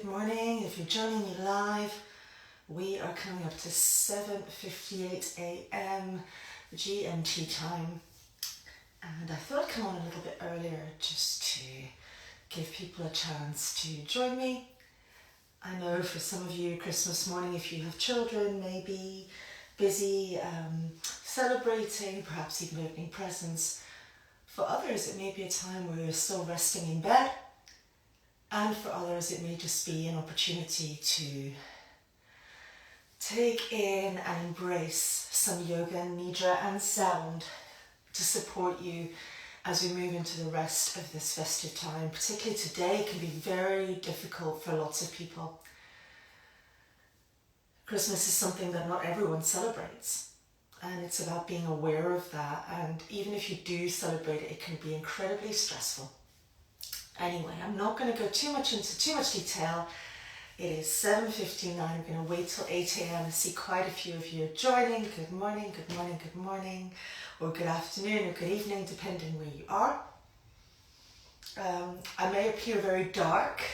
morning. If you're joining me live, we are coming up to 7:58 a.m. GMT time. And I thought I'd come on a little bit earlier just to give people a chance to join me. I know for some of you, Christmas morning, if you have children, may be busy celebrating, perhaps even opening presents. For others, it may be a time where you're still resting in bed. And for others, it may just be an opportunity to take in and embrace some yoga, nidra and sound to support you as we move into the rest of this festive time. Particularly today can be very difficult for lots of people. Christmas is something that not everyone celebrates, and it's about being aware of that. And even if you do celebrate it, it can be incredibly stressful. Anyway, I'm not going to go into too much detail. It is 7:59. I'm going to wait till 8 a.m. I see quite a few of you joining. Good morning, good morning, good morning, or good afternoon or good evening, depending where you are. I may appear very dark,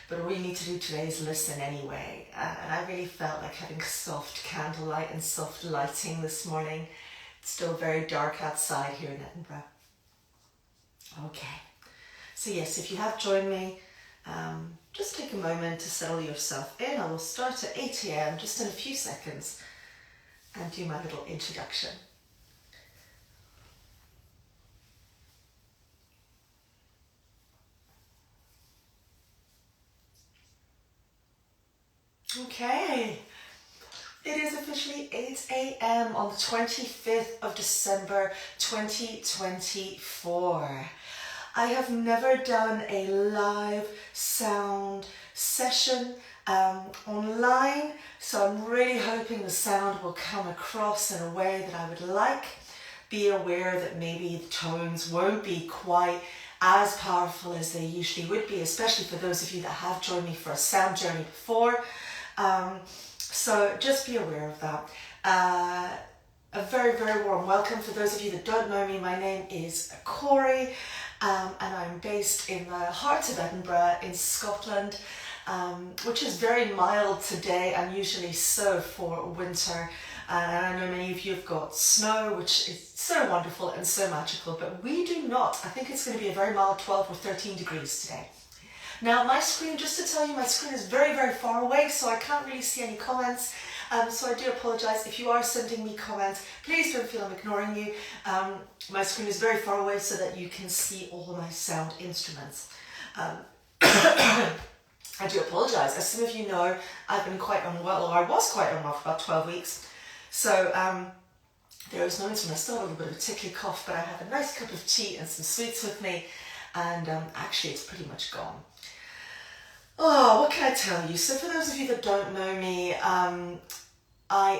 but all you need to do today is listen anyway. And I really felt like having soft candlelight and soft lighting this morning. It's still very dark outside here in Edinburgh. Okay. So yes, if you have joined me, just take a moment to settle yourself in. I will start at 8 a.m. just in a few seconds and do my little introduction. Okay, it is officially 8 a.m. on the 25th of December 2024. I have never done a live sound session online, so I'm really hoping the sound will come across in a way that I would like. Be aware that maybe the tones won't be quite as powerful as they usually would be, especially for those of you that have joined me for a sound journey before. So just be aware of that. A very, very warm welcome. For those of you that don't know me, my name is Corey. And I'm based in the heart of Edinburgh in Scotland, which is very mild today, unusually so for winter. And I know many of you have got snow, which is so wonderful and so magical, but we do not. I think it's going to be a very mild 12 or 13 degrees today. Now my screen, just to tell you, my screen is very, very far away, so I can't really see any comments. So I do apologise if you are sending me comments. Please don't feel I'm ignoring you. My screen is very far away so that you can see all my sound instruments. I do apologise. As some of you know, I've been quite unwell, or I was quite unwell for about 12 weeks. So there is no instrument. I still have a little bit of a tickly cough, but I have a nice cup of tea and some sweets with me, and actually it's pretty much gone. Oh, what can I tell you? So for those of you that don't know me, I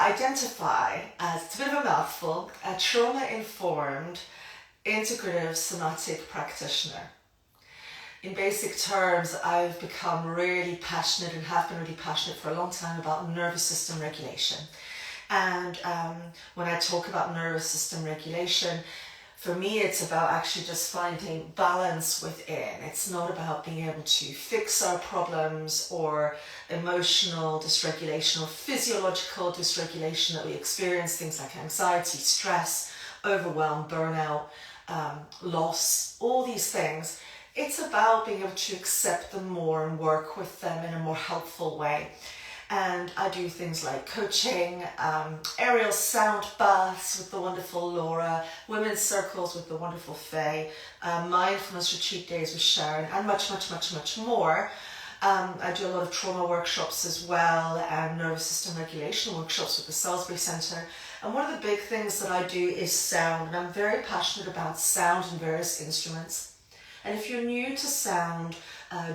identify as, it's a bit of a mouthful, a trauma-informed, integrative somatic practitioner. In basic terms, I've become really passionate and have been really passionate for a long time about nervous system regulation. And when I talk about nervous system regulation, for me, it's about actually just finding balance within. It's not about being able to fix our problems or emotional dysregulation or physiological dysregulation that we experience, things like anxiety, stress, overwhelm, burnout, loss, all these things. It's about being able to accept them more and work with them in a more helpful way. And I do things like coaching, aerial sound baths with the wonderful Laura, women's circles with the wonderful Faye, mindfulness retreat days with Sharon, and much, much, much, much more. I do a lot of trauma workshops as well, and nervous system regulation workshops with the Salisbury Centre. And one of the big things that I do is sound, and I'm very passionate about sound and various instruments. And if you're new to sound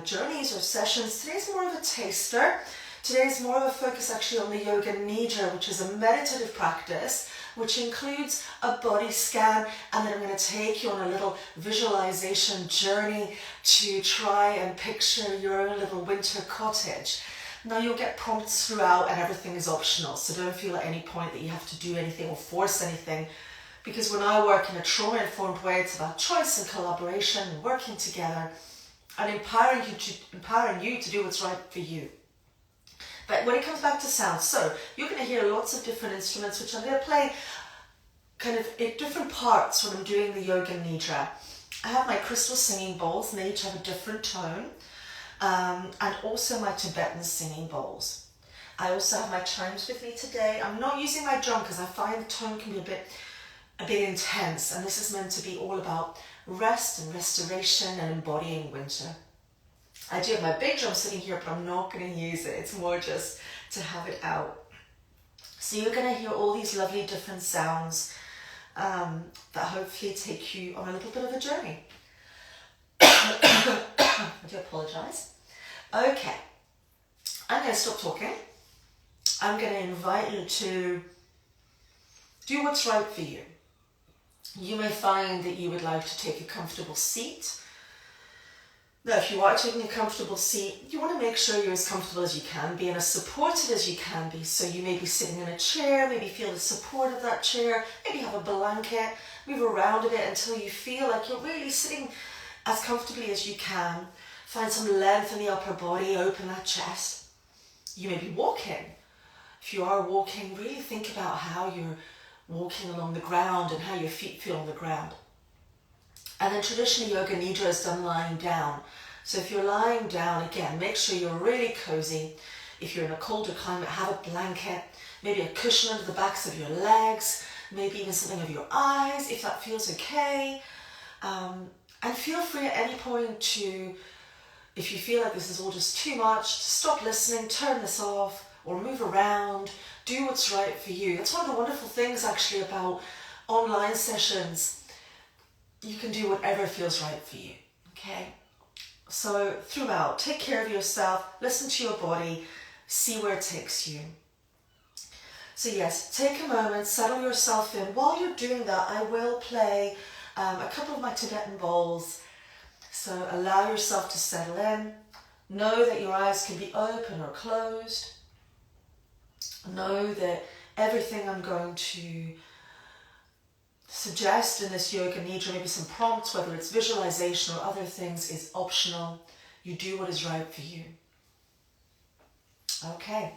journeys or sessions, today's more of a taster. Today's more of a focus actually on the yoga nidra, which is a meditative practice, which includes a body scan, and then I'm going to take you on a little visualization journey to try and picture your own little winter cottage. Now you'll get prompts throughout and everything is optional, so don't feel at any point that you have to do anything or force anything, because when I work in a trauma-informed way, it's about choice and collaboration and working together. and empowering you to do what's right for you. But when it comes back to sound, so you're going to hear lots of different instruments, which I'm going to play kind of in different parts when I'm doing the yoga nidra. I have my crystal singing bowls, and they each have a different tone, and also my Tibetan singing bowls. I also have my chimes with me today. I'm not using my drum because I find the tone can be a bit intense, and this is meant to be all about rest and restoration and embodying winter. I do have my big drum sitting here, but I'm not going to use it. It's more just to have it out. So you're going to hear all these lovely different sounds that hopefully take you on a little bit of a journey. I do apologise. Okay, I'm going to stop talking. I'm going to invite you to do what's right for you. You may find that you would like to take a comfortable seat. Now, if you are taking a comfortable seat, you want to make sure you're as comfortable as you can be and as supported as you can be. So you may be sitting in a chair, maybe feel the support of that chair, maybe have a blanket, move around a bit until you feel like you're really sitting as comfortably as you can. Find some length in the upper body, open that chest. You may be walking. If you are walking, really think about how you're walking along the ground and how your feet feel on the ground. And then traditionally yoga nidra is done lying down. So if you're lying down, again, make sure you're really cozy. If you're in a colder climate, have a blanket, maybe a cushion under the backs of your legs, maybe even something over your eyes, if that feels okay. And feel free at any point to, if you feel like this is all just too much, to stop listening, turn this off, or move around, do what's right for you. That's one of the wonderful things actually about online sessions. You can do whatever feels right for you, okay? So throughout, take care of yourself, listen to your body, see where it takes you. So yes, take a moment, settle yourself in. While you're doing that, I will play a couple of my Tibetan bowls. So allow yourself to settle in. Know that your eyes can be open or closed. Know that everything I'm going to suggest in this yoga nidra, maybe some prompts, whether it's visualization or other things, is optional. You do what is right for you. Okay,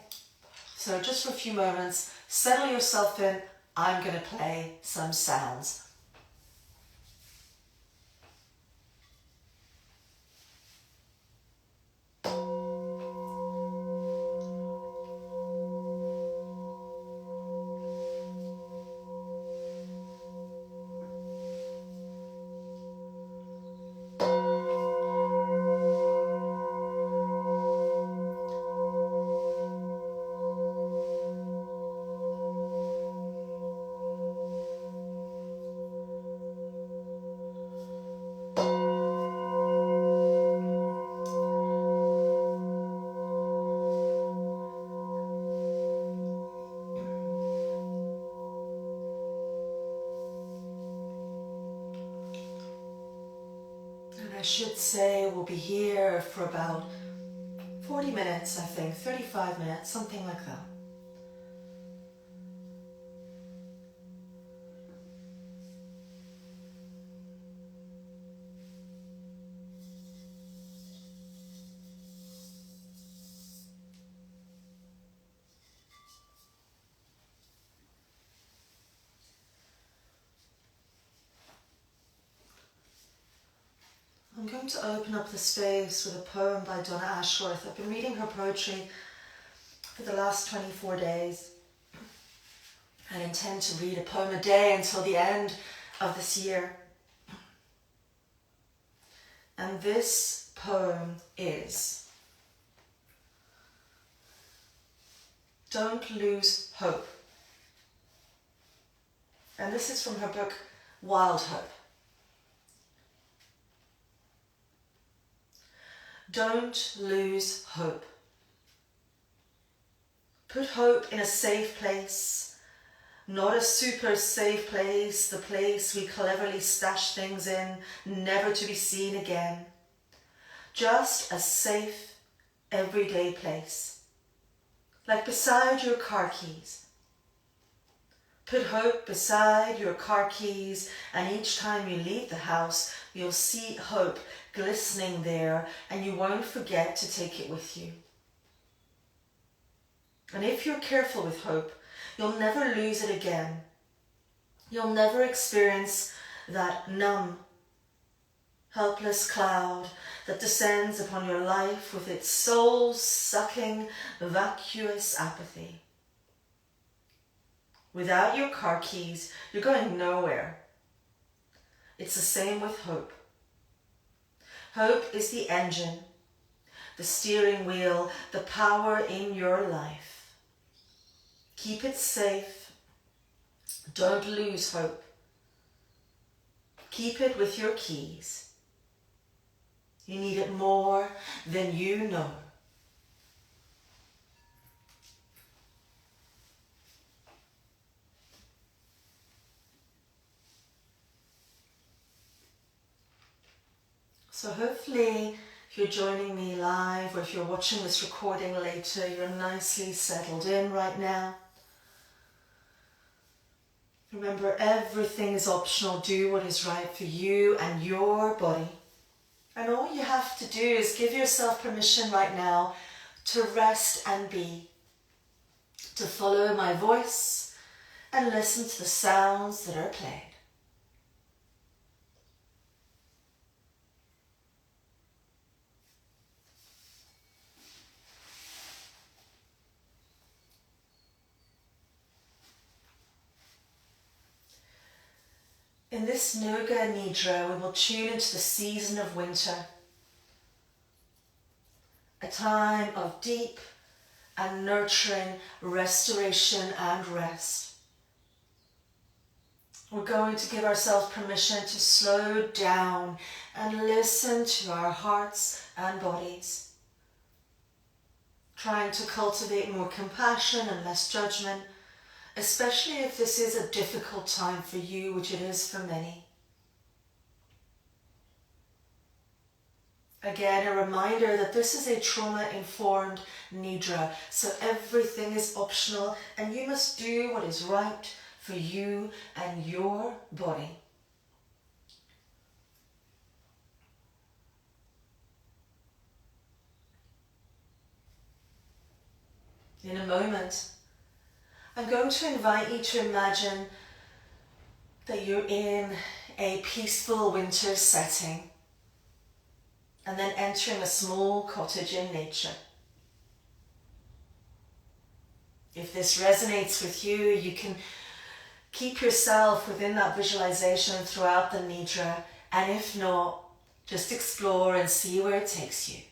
so just for a few moments, settle yourself in. I'm going to play some sounds. I should say we'll be here for about 40 minutes, I think, 35 minutes, something like that. I'm going to open up the space with a poem by Donna Ashworth. I've been reading her poetry for the last 24 days. I intend to read a poem a day until the end of this year. And this poem is Don't Lose Hope. And this is from her book, Wild Hope. Don't lose hope. Put hope in a safe place, not a super safe place, the place we cleverly stash things in, never to be seen again. Just a safe, everyday place, like beside your car keys. Put hope beside your car keys, and each time you leave the house, you'll see hope glistening there, and you won't forget to take it with you. And if you're careful with hope, you'll never lose it again. You'll never experience that numb, helpless cloud that descends upon your life with its soul-sucking, vacuous apathy. Without your car keys, you're going nowhere. It's the same with hope. Hope is the engine, the steering wheel, the power in your life. Keep it safe. Don't lose hope. Keep it with your keys. You need it more than you know. So hopefully, if you're joining me live or if you're watching this recording later, you're nicely settled in right now. Remember, everything is optional. Do what is right for you and your body. And all you have to do is give yourself permission right now to rest and be, to follow my voice and listen to the sounds that are played. In this Yoga Nidra, we will tune into the season of winter, a time of deep and nurturing restoration and rest. We're going to give ourselves permission to slow down and listen to our hearts and bodies, trying to cultivate more compassion and less judgment, especially if this is a difficult time for you, which it is for many. Again, a reminder that this is a trauma-informed nidra, so everything is optional and you must do what is right for you and your body. In a moment, I'm going to invite you to imagine that you're in a peaceful winter setting and then entering a small cottage in nature. If this resonates with you, you can keep yourself within that visualization throughout the nidra, and if not, just explore and see where it takes you.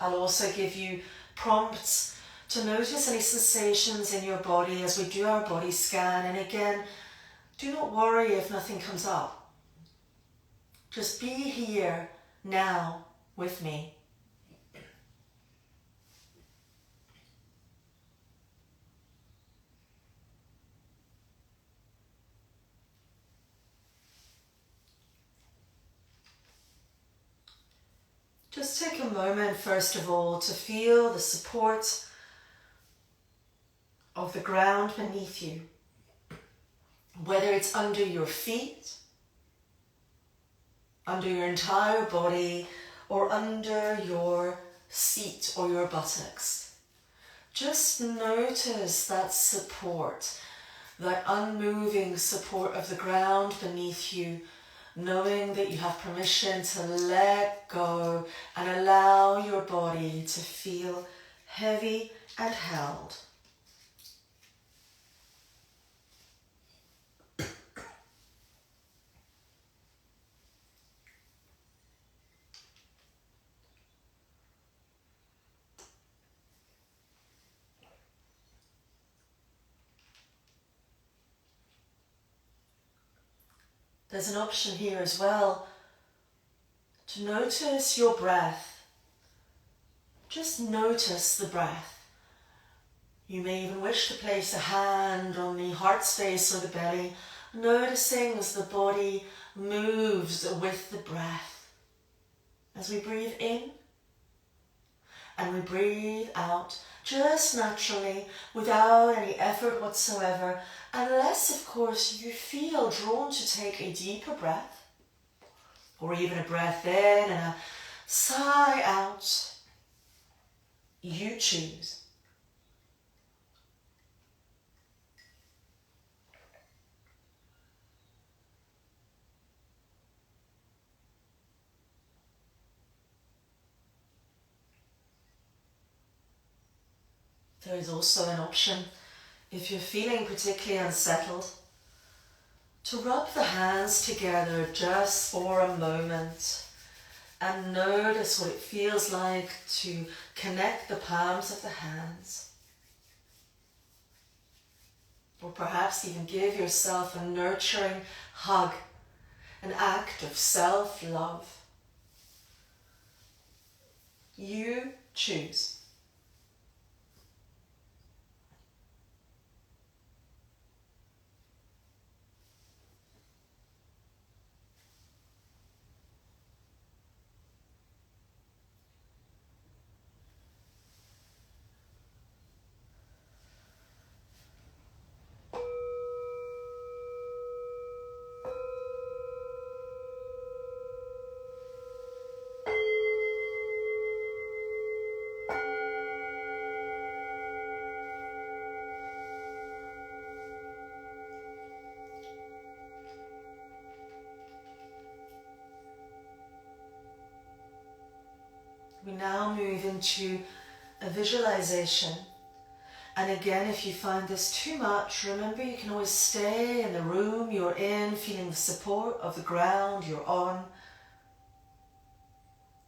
I'll also give you prompts to notice any sensations in your body as we do our body scan, and again, do not worry if nothing comes up. Just be here now with me. Just take a moment, first of all, to feel the support of the ground beneath you, whether it's under your feet, under your entire body, or under your seat or your buttocks. Just notice that support, that unmoving support of the ground beneath you, knowing that you have permission to let go and allow your body to feel heavy and held. There's an option here as well to notice your breath. Just notice the breath. You may even wish to place a hand on the heart space or the belly, noticing as the body moves with the breath. As we breathe in And we breathe out just naturally, without any effort whatsoever, unless, of course, you feel drawn to take a deeper breath, or even a breath in and a sigh out. You choose. There is also an option, if you're feeling particularly unsettled, to rub the hands together just for a moment and notice what it feels like to connect the palms of the hands. Or perhaps even give yourself a nurturing hug, an act of self-love. You choose. We now move into a visualization. And again, if you find this too much, remember you can always stay in the room you're in, feeling the support of the ground you're on.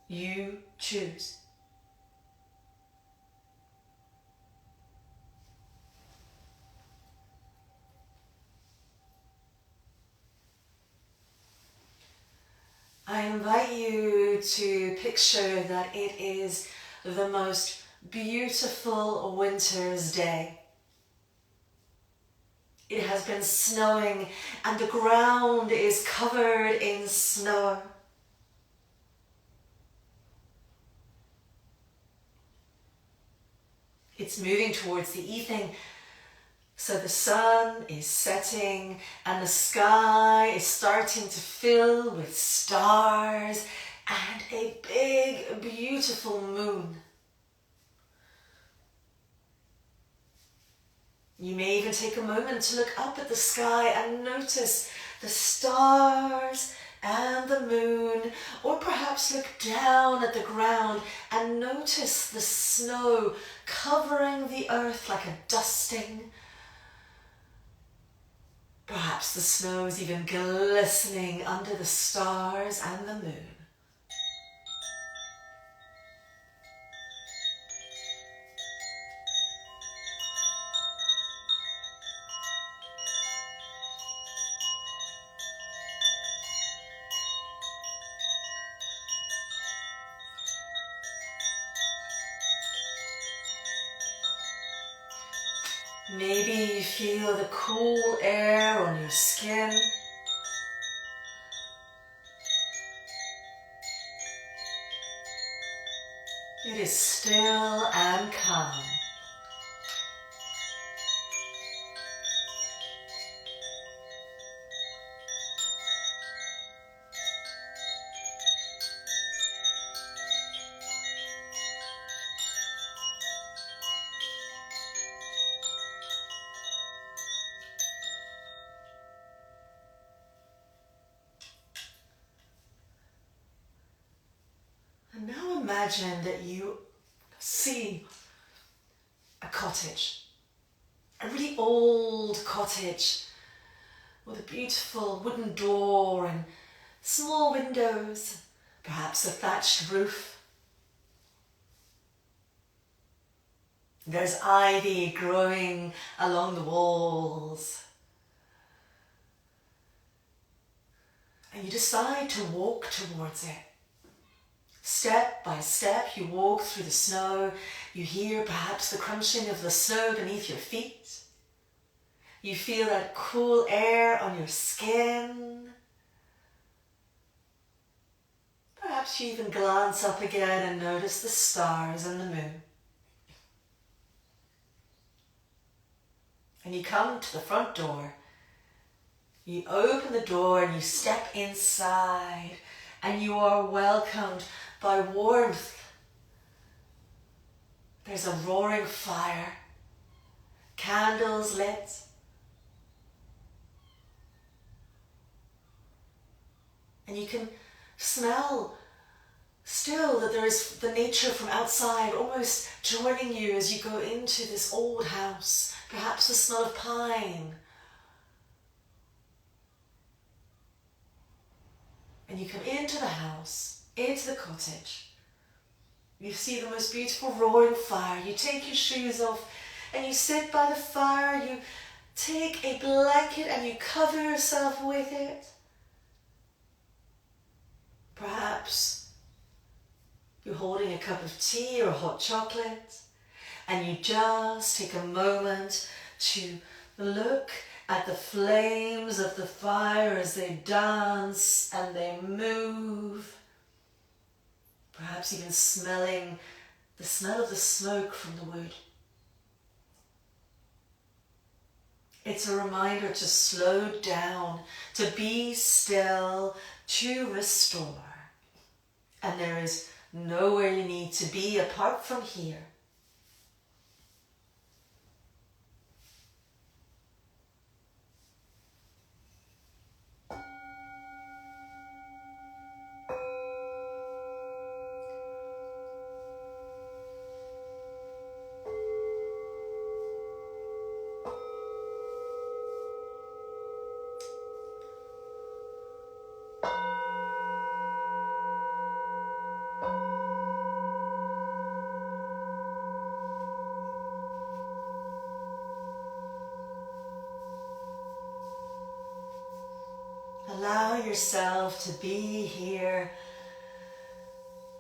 You choose. I invite you to picture that it is the most beautiful winter's day. It has been snowing and the ground is covered in snow. It's moving towards the evening, so the sun is setting and the sky is starting to fill with stars and a big, beautiful moon. You may even take a moment to look up at the sky and notice the stars and the moon, or perhaps look down at the ground and notice the snow covering the earth like a dusting. Perhaps the snow is even glistening under the stars and the moon. Maybe you feel the cool air on your skin. It is still and calm. And now imagine that you see a cottage, a really old cottage with a beautiful wooden door and small windows, perhaps a thatched roof. There's ivy growing along the walls. And you decide to walk towards it. Step by step, you walk through the snow. You hear perhaps the crunching of the snow beneath your feet. You feel that cool air on your skin. Perhaps you even glance up again and notice the stars and the moon. And you come to the front door. You open the door and you step inside, and you are welcomed by warmth. There's a roaring fire, candles lit. And you can smell still that there is the nature from outside almost joining you as you go into this old house. Perhaps the smell of pine. And you come into the house, into the cottage. You see the most beautiful roaring fire. You take your shoes off and you sit by the fire. You take a blanket and you cover yourself with it. Perhaps you're holding a cup of tea or hot chocolate, and you just take a moment to look at the flames of the fire as they dance and they move. Perhaps even smelling the smell of the smoke from the wood. It's a reminder to slow down, to be still, to restore. And there is nowhere you need to be apart from here. Allow yourself to be here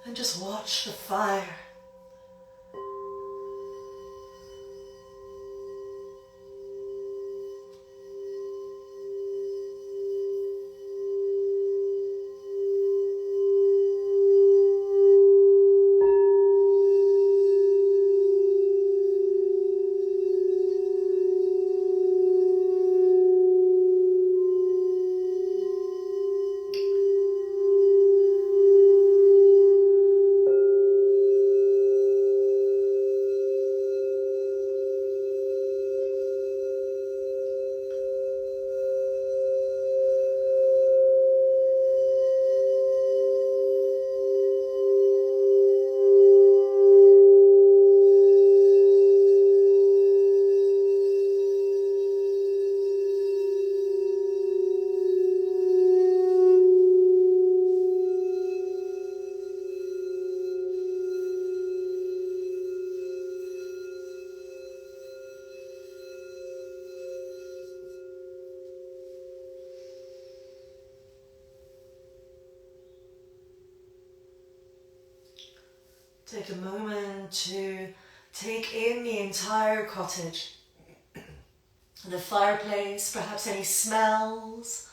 and just watch the fire. Take a moment to take in the entire cottage. The fireplace, perhaps any smells,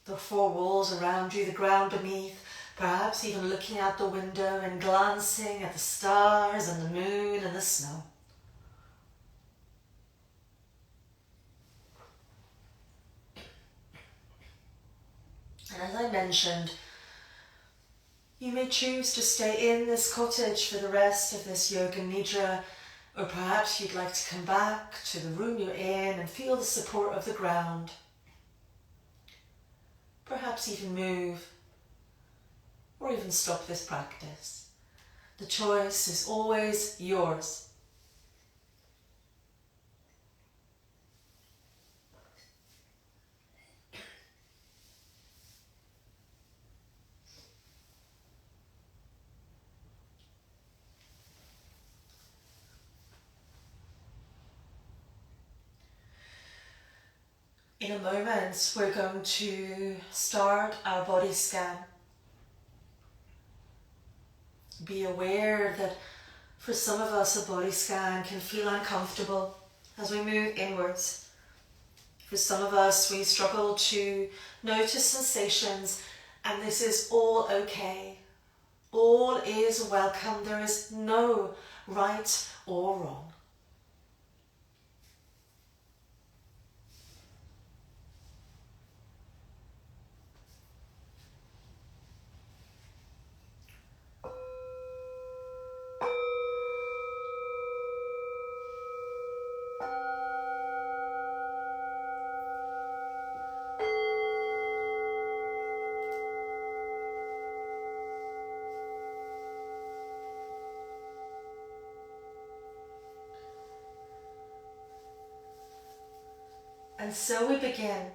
the four walls around you, the ground beneath, perhaps even looking out the window and glancing at the stars and the moon and the snow. And as I mentioned, you may choose to stay in this cottage for the rest of this yoga nidra, or perhaps you'd like to come back to the room you're in and feel the support of the ground. Perhaps even move, or even stop this practice. The choice is always yours. In a moment, we're going to start our body scan. Be aware that for some of us, a body scan can feel uncomfortable as we move inwards. For some of us, we struggle to notice sensations And this is all okay. All is welcome. There is no right or wrong. And so we begin.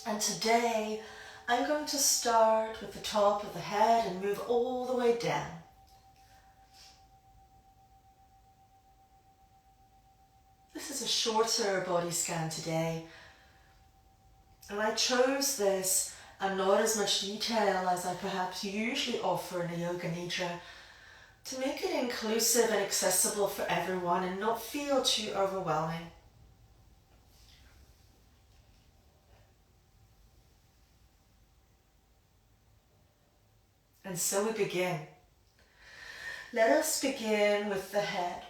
And today I'm going to start with the top of the head and move all the way down. This is a shorter body scan today. And I chose this and not as much detail as I perhaps usually offer in a yoga nidra to make it inclusive and accessible for everyone and not feel too overwhelming. And so we begin. Let us begin with the head.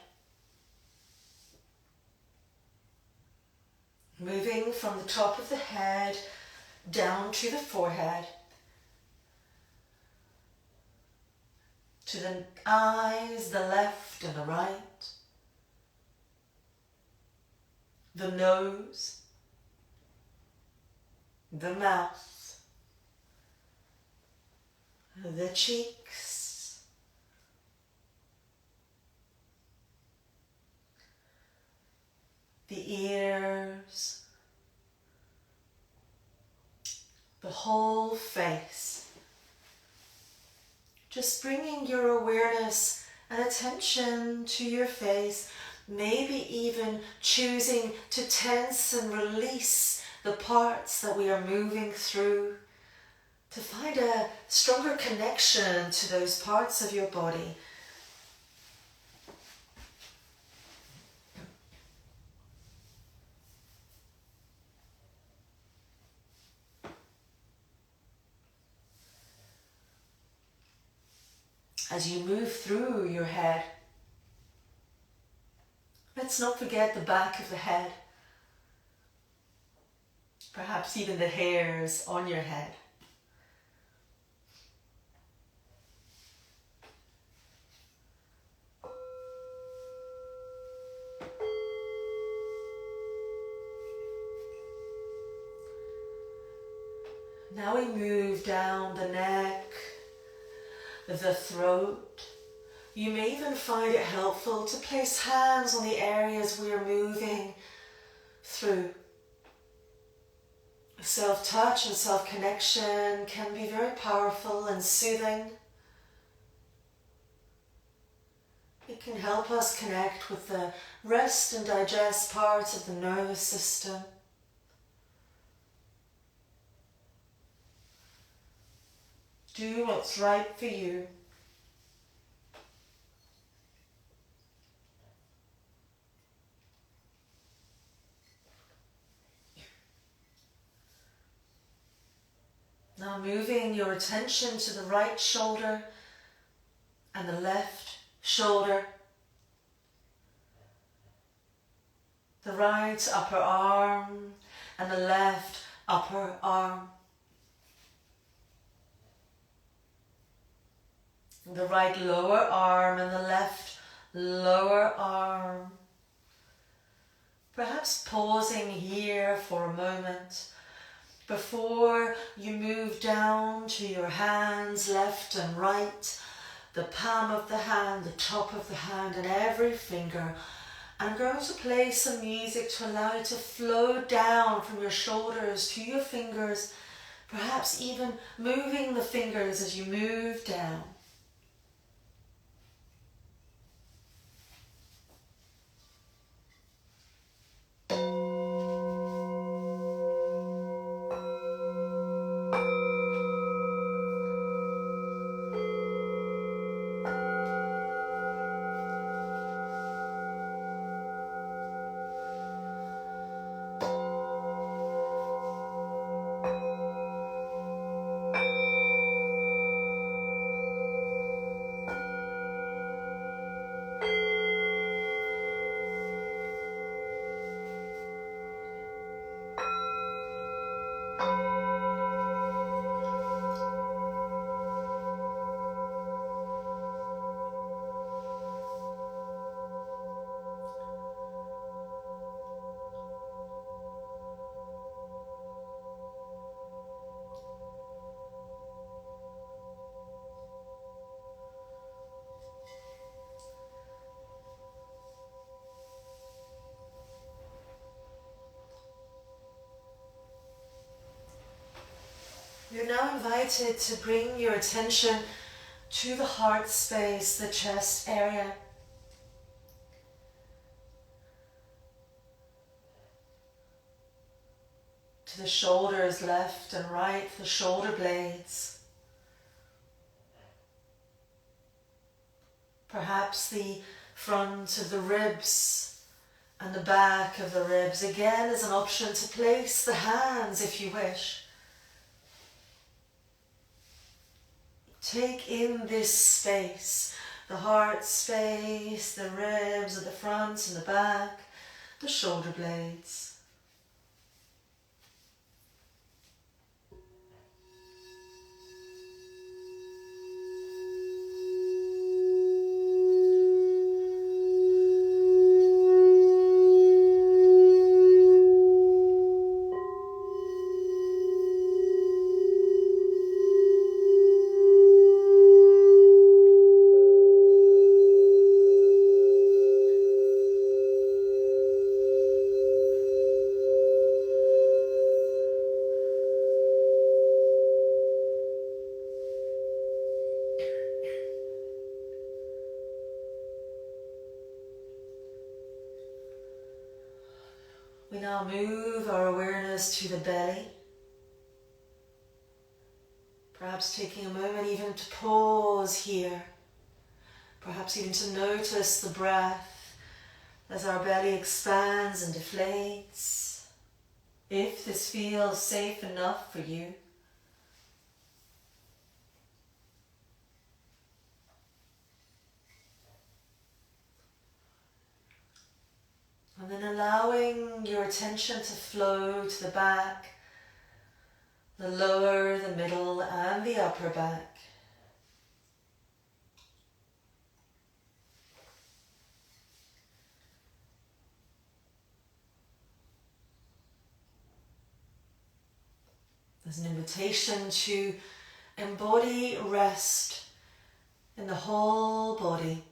Moving from the top of the head down to the forehead, to the eyes, the left and the right, the nose, the mouth, the cheeks, the ears, the whole face. Just bringing your awareness and attention to your face, maybe even choosing to tense and release the parts that we are moving through, to find a stronger connection to those parts of your body. As you move through your head, let's not forget the back of the head, perhaps even the hairs on your head. Now we move down the neck, the throat. You may even find it helpful to place hands on the areas we are moving through. Self-touch and self-connection can be very powerful and soothing. It can help us connect with the rest and digest parts of the nervous system. Do what's right for you. Now moving your attention to the right shoulder and the left shoulder, the right upper arm and the left upper arm, the right lower arm and the left lower arm. Perhaps pausing here for a moment before you move down to your hands, left and right, the palm of the hand, the top of the hand and every finger. I'm going to play some music to allow you to flow down from your shoulders to your fingers, perhaps even moving the fingers as you move down. You're now invited to bring your attention to the heart space, the chest area. To the shoulders, left and right, the shoulder blades. Perhaps the front of the ribs and the back of the ribs. Again, is an option to place the hands if you wish. Take in this space, the heart space, the ribs at the front and the back, the shoulder blades. We now move our awareness to the belly. Perhaps taking a moment even to pause here. Perhaps even to notice the breath as our belly expands and deflates. If this feels safe enough for you. And then allowing your attention to flow to the back, the lower, the middle and the upper back. There's an invitation to embody rest in the whole body.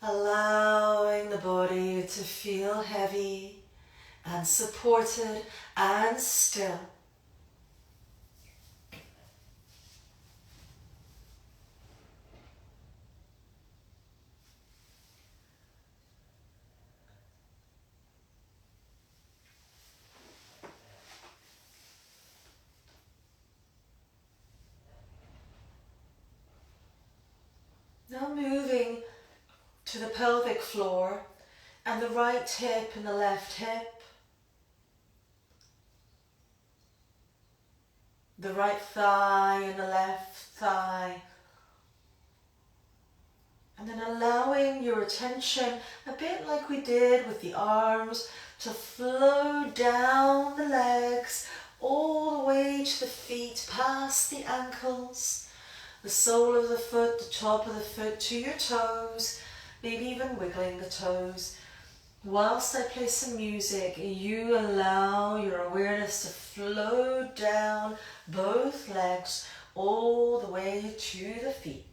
Allowing the body to feel heavy and supported and still. Now moving to the pelvic floor and the right hip and the left hip. The right thigh and the left thigh. And then allowing your attention, a bit like we did with the arms, to flow down the legs all the way to the feet, past the ankles, the sole of the foot, the top of the foot to your toes, maybe even wiggling the toes. Whilst I play some music, you allow your awareness to flow down both legs all the way to the feet.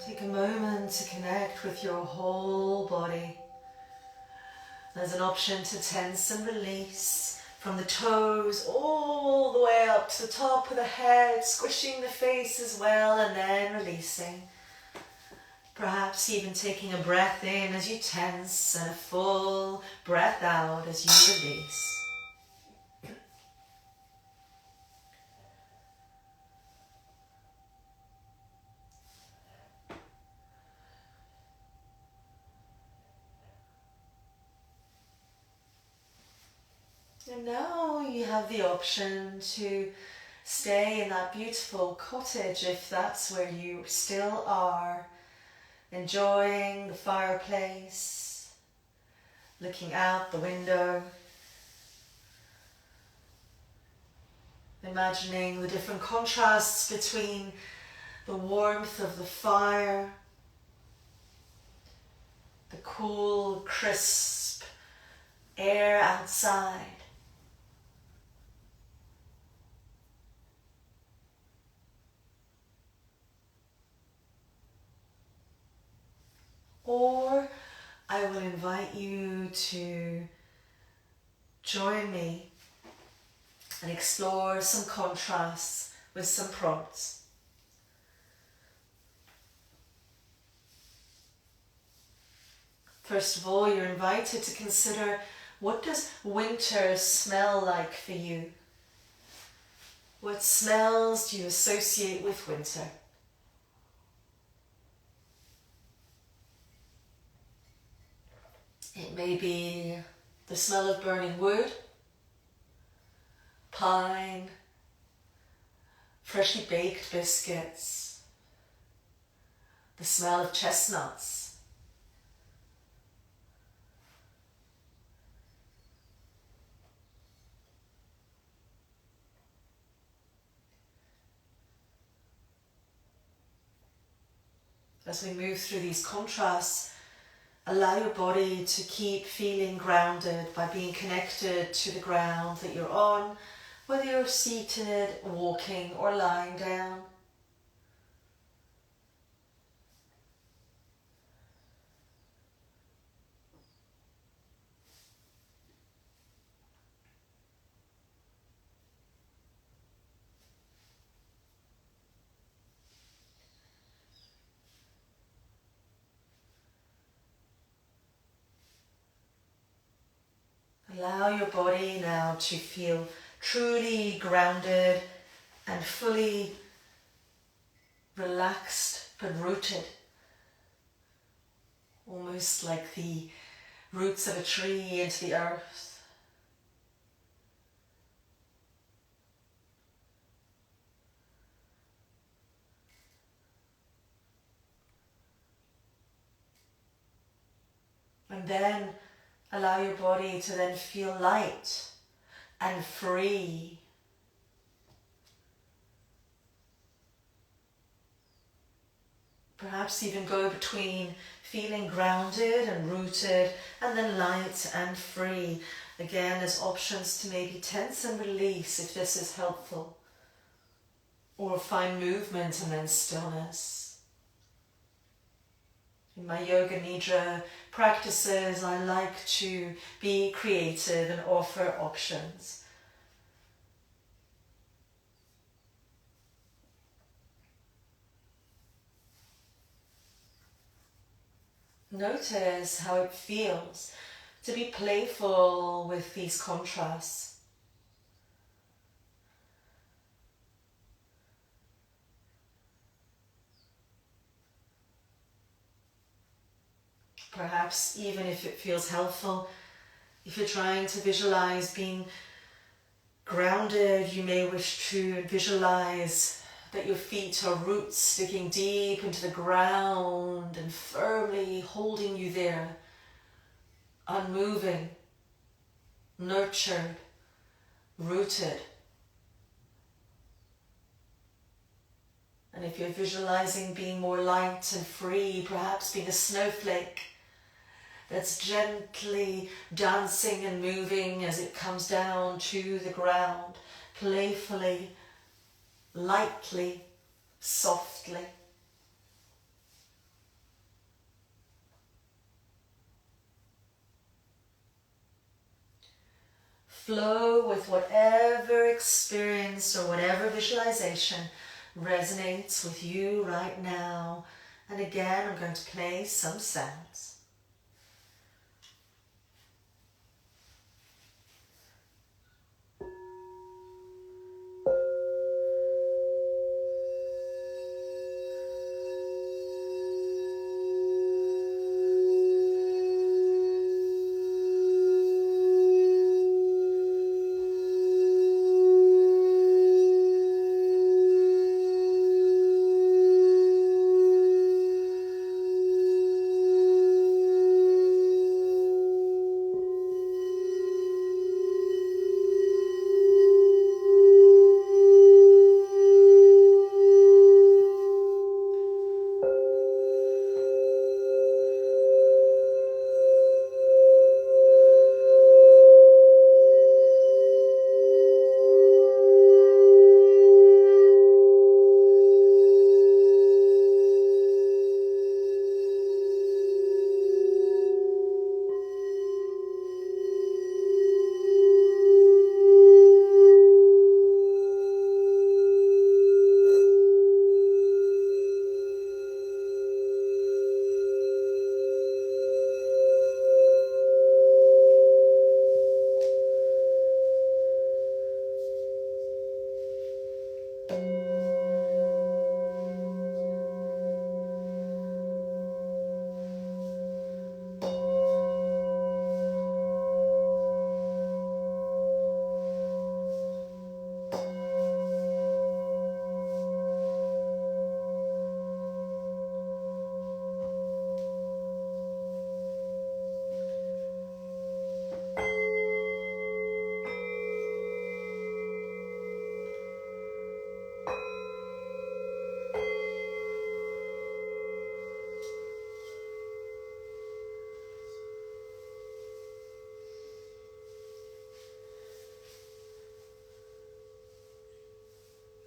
Take a moment to connect with your whole body. There's an option to tense and release from the toes all the way up to the top of the head, squishing the face as well, and then releasing. Perhaps even taking a breath in as you tense and a full breath out as you release. And now you have the option to stay in that beautiful cottage if that's where you still are, enjoying the fireplace, looking out the window, imagining the different contrasts between the warmth of the fire, the cool, crisp air outside, or I will invite you to join me and explore some contrasts with some prompts. First of all, you're invited to consider, what does winter smell like for you? What smells do you associate with winter? It may be the smell of burning wood, pine, freshly baked biscuits, the smell of chestnuts. As we move through these contrasts, allow your body to keep feeling grounded by being connected to the ground that you're on, whether you're seated, walking, or lying down. Allow your body now to feel truly grounded and fully relaxed but rooted. Almost like the roots of a tree into the earth. And then allow your body to then feel light and free. Perhaps even go between feeling grounded and rooted and then light and free. Again, there's options to maybe tense and release if this is helpful. Or find movement and then stillness. In my yoga nidra practices, I like to be creative and offer options. Notice how it feels to be playful with these contrasts. Perhaps even if it feels helpful, if you're trying to visualize being grounded, you may wish to visualize that your feet are roots sticking deep into the ground and firmly holding you there, unmoving, nurtured, rooted. And if you're visualizing being more light and free, perhaps being a snowflake that's gently dancing and moving as it comes down to the ground, playfully, lightly, softly. flow with whatever experience or whatever visualization resonates with you right now. And again, I'm going to play some sounds.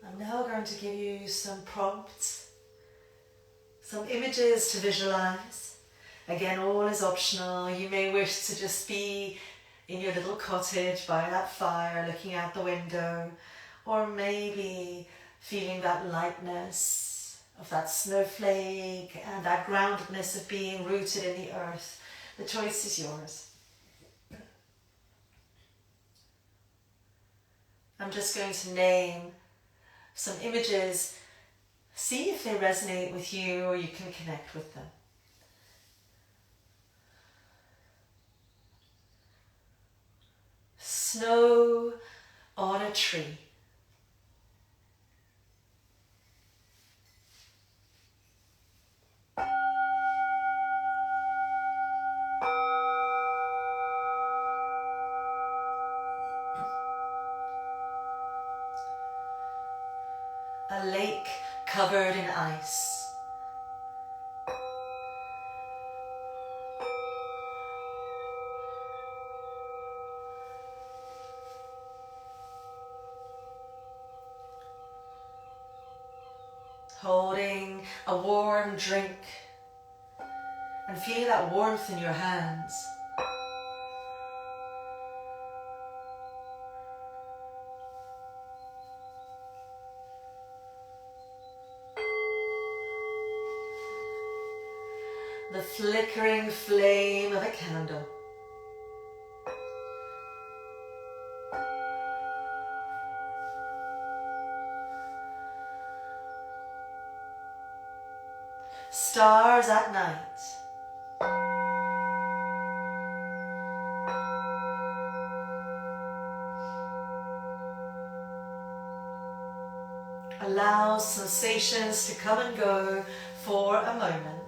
I'm now going to give you some prompts, some images to visualize. Again, all is optional. You may wish to just be in your little cottage by that fire, looking out the window, or maybe feeling that lightness of that snowflake and that groundedness of being rooted in the earth. The choice is yours. I'm just going to name some images, see if they resonate with you or you can connect with them. Snow on a tree. A lake covered in ice. Holding a warm drink and feeling that warmth in your hands. The flickering flame of a candle. Stars at night. Allow sensations to come and go for a moment.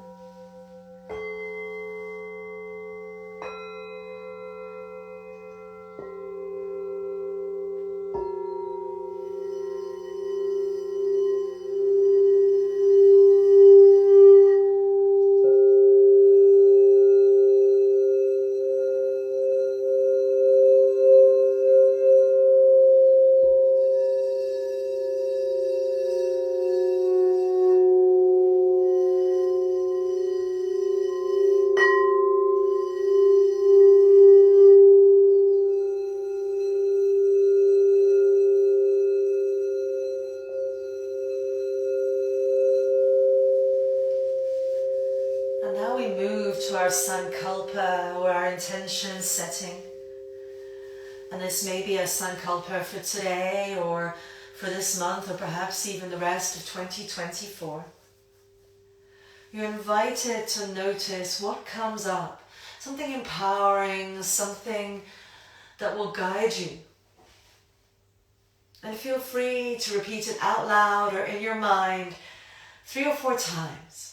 to our sankalpa, or our intention setting. And this may be a sankalpa for today or for this month or perhaps even the rest of 2024. You're invited to notice what comes up, something empowering, something that will guide you. And feel free to repeat it out loud or in your mind 3 or 4 times.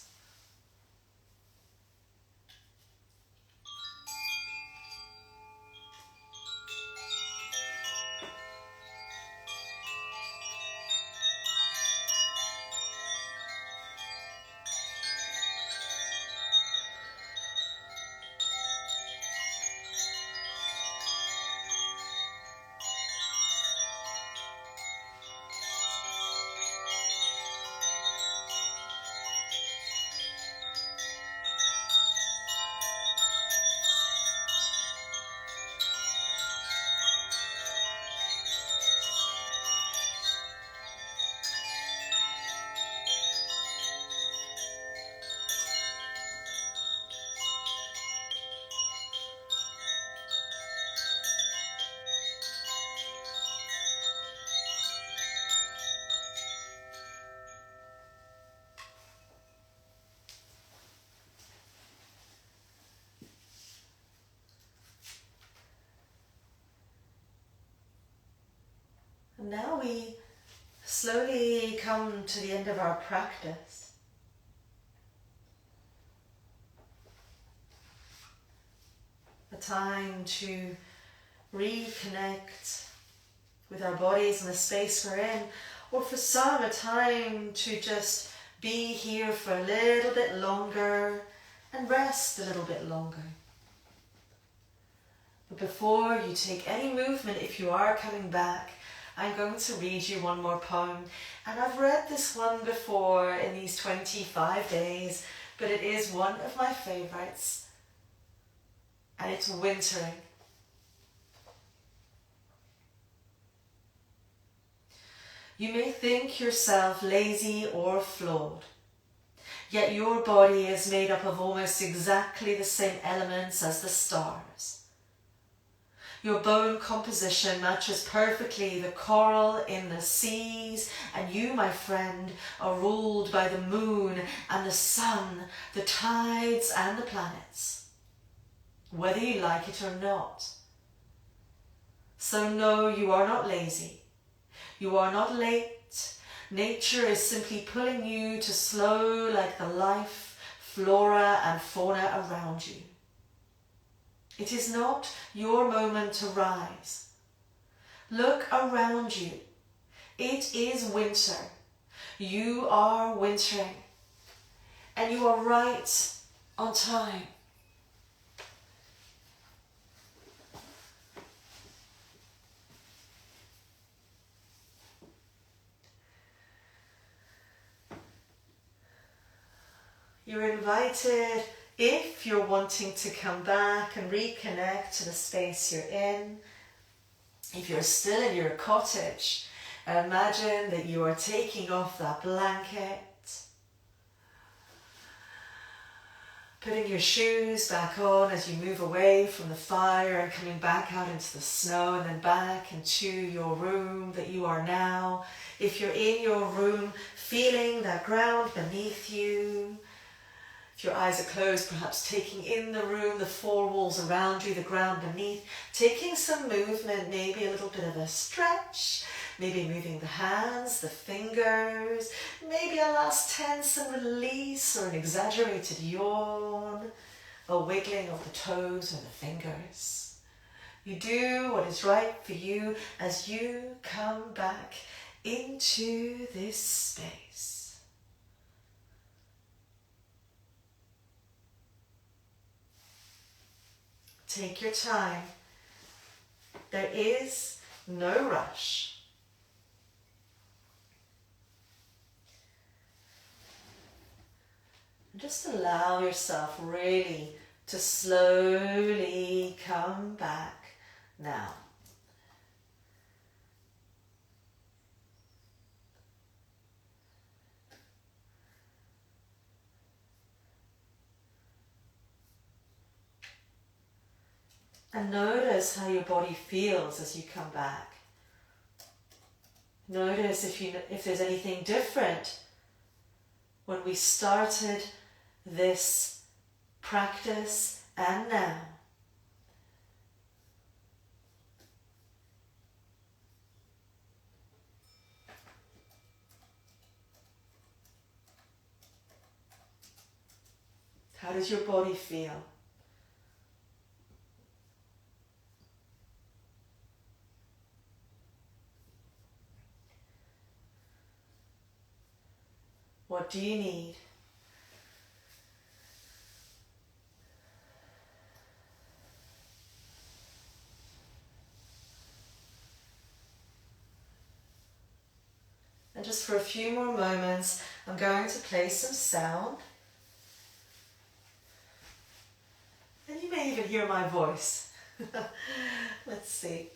And now we slowly come to the end of our practice. A time to reconnect with our bodies and the space we're in, or for some, a time to just be here for a little bit longer and rest a little bit longer. But before you take any movement, if you are coming back, I'm going to read you one more poem. And I've read this one before in these 25 days, but it is one of my favourites. And it's Wintering. You may think yourself lazy or flawed, yet your body is made up of almost exactly the same elements as the stars. Your bone composition matches perfectly the coral in the seas, and you, my friend, are ruled by the moon and the sun, the tides and the planets, whether you like it or not. So no, you are not lazy. You are not late. Nature is simply pulling you to slow like the life, flora and fauna around you. It is not your moment to rise. Look around you. It is winter. You are wintering. And you are right on time. You're invited, if you're wanting to come back and reconnect to the space you're in. If you're still in your cottage, imagine that you are taking off that blanket, putting your shoes back on as you move away from the fire and coming back out into the snow and then back into your room that you are now. If you're in your room, feeling that ground beneath you. If your eyes are closed, perhaps taking in the room, the four walls around you, the ground beneath, taking some movement, maybe a little bit of a stretch, maybe moving the hands, the fingers, maybe a last tense and release or an exaggerated yawn, a wiggling of the toes and the fingers. You do what is right for you as you come back into this space. Take your time. There is no rush. Just allow yourself really to slowly come back now. And notice how your body feels as you come back. Notice if there's anything different when we started this practice and now. How does your body feel? What do you need? And just for a few more moments, I'm going to play some sound. And you may even hear my voice. Let's see.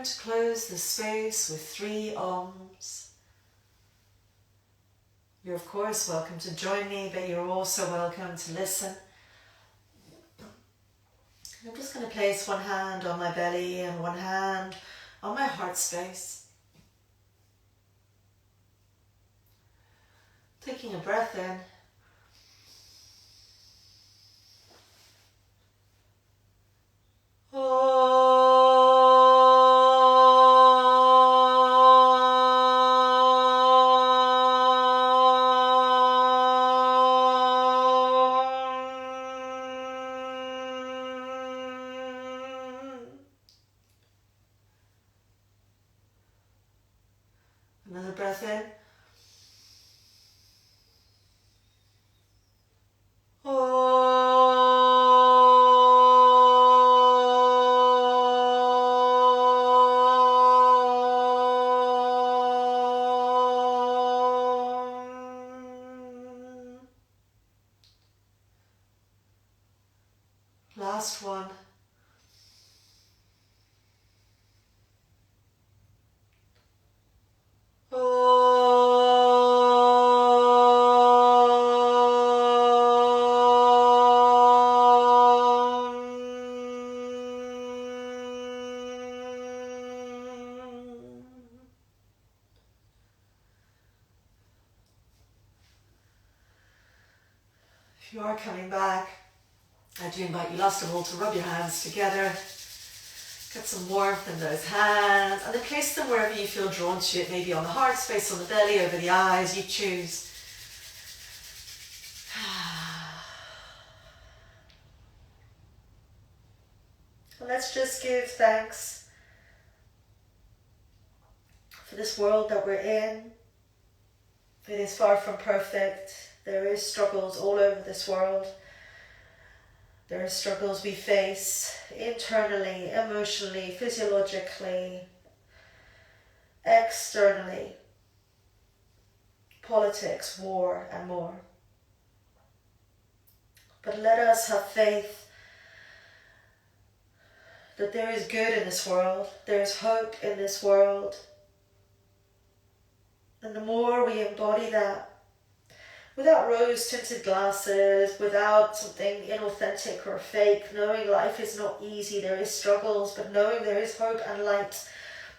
To close the space with 3 ohms. You're of course welcome to join me, but you're also welcome to listen. I'm just going to place one hand on my belly and one hand on my heart space. Taking a breath in. Another breath in. Last one. If you are coming back, I do invite you last of all to rub your hands together Get some warmth in those hands and then place them wherever you feel drawn to it, maybe on the heart space, on the belly, over the eyes, you choose. Let's just give thanks for this world that we're in. It is far from perfect. There is struggles all over this world. There are struggles we face internally, emotionally, physiologically, externally, politics, war, and more. But let us have faith that there is good in this world, there is hope in this world. And the more we embody that, without rose-tinted glasses, without something inauthentic or fake, knowing life is not easy, there is struggles, but knowing there is hope and light,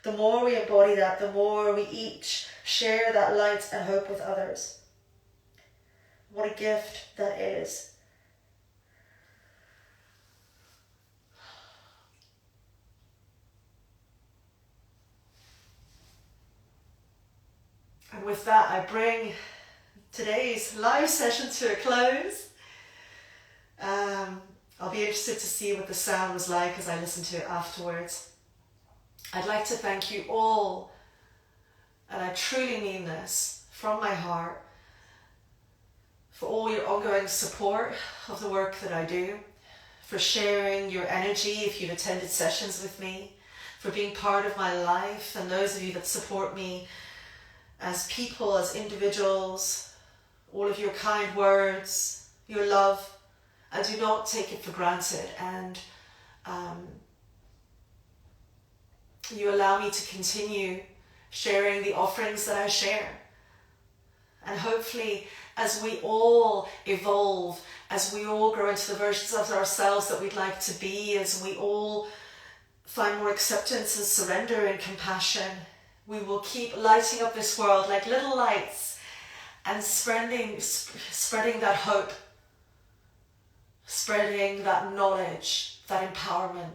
the more we embody that, the more we each share that light and hope with others. What a gift that is. And with that, I bring today's live session to a close. I'll be interested to see what the sound was like as I listen to it afterwards. I'd like to thank you all, and I truly mean this from my heart, for all your ongoing support of the work that I do, for sharing your energy if you've attended sessions with me, for being part of my life, and those of you that support me as people, as individuals, all of your kind words, your love. I do not take it for granted, and you allow me to continue sharing the offerings that I share. And hopefully, as we all evolve, as we all grow into the versions of ourselves that we'd like to be, as we all find more acceptance and surrender and compassion, we will keep lighting up this world like little lights and spreading that hope, spreading that knowledge, that empowerment.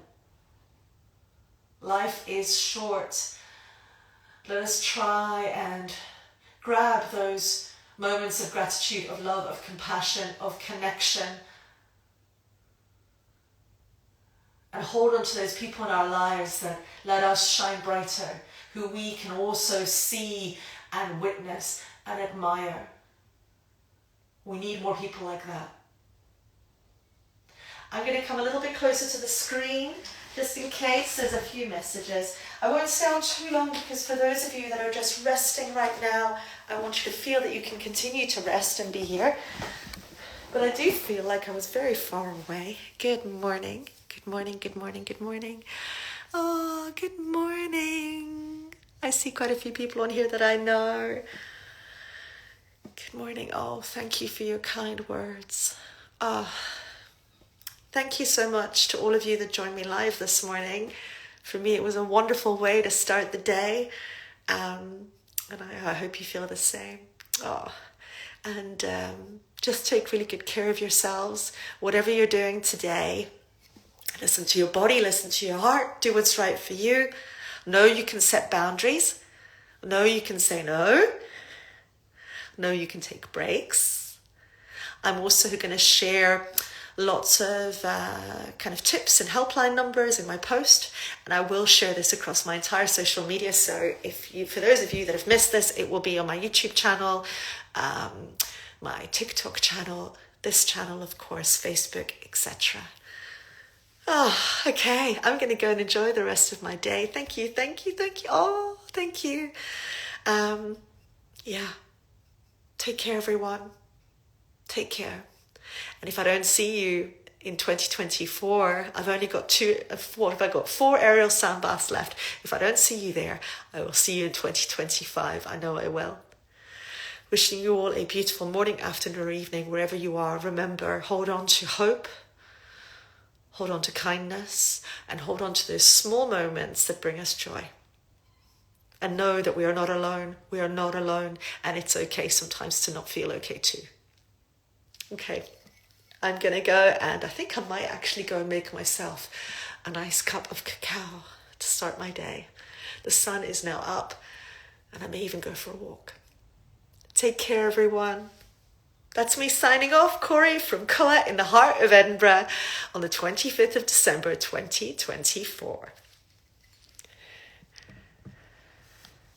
Life is short. Let us try and grab those moments of gratitude, of love, of compassion, of connection, and hold on to those people in our lives that let us shine brighter, who we can also see and witness and admire. We need more people like that. I'm going to come a little bit closer to the screen, just in case there's a few messages. I won't stay on too long, because for those of you that are just resting right now, I want you to feel that you can continue to rest and be here. But I do feel like I was very far away. Good morning. Good morning, good morning, good morning. Oh, good morning. I see quite a few people on here that I know. Good morning. Oh, thank you for your kind words. Thank you so much to all of you that joined me live this morning. For me, it was a wonderful way to start the day. And I hope you feel the same. Just take really good care of yourselves. Whatever you're doing today, listen to your body, listen to your heart, do what's right for you. Know you can set boundaries. Know you can say no. Know you can take breaks. I'm also going to share lots of kind of tips and helpline numbers in my post, and I will share this across my entire social media. So for those of you that have missed this, it will be on my YouTube channel, my TikTok channel, this channel, of course, Facebook, etc. Okay, I'm going to go and enjoy the rest of my day. Thank you, thank you, thank you. Oh, thank you. Take care, everyone. Take care. And if I don't see you in 2024, I've only got 4 aerial sound baths left. If I don't see you there, I will see you in 2025. I know I will. Wishing you all a beautiful morning, afternoon, or evening, wherever you are. Remember, hold on to hope, hold on to kindness, and hold on to those small moments that bring us joy. And know that we are not alone. We are not alone. And it's okay sometimes to not feel okay too. Okay, I'm going to go, and I think I might actually go and make myself a nice cup of cacao to start my day. The sun is now up, and I may even go for a walk. Take care, everyone. That's me signing off, Corey, from Culloch in the heart of Edinburgh on the 25th of December 2024.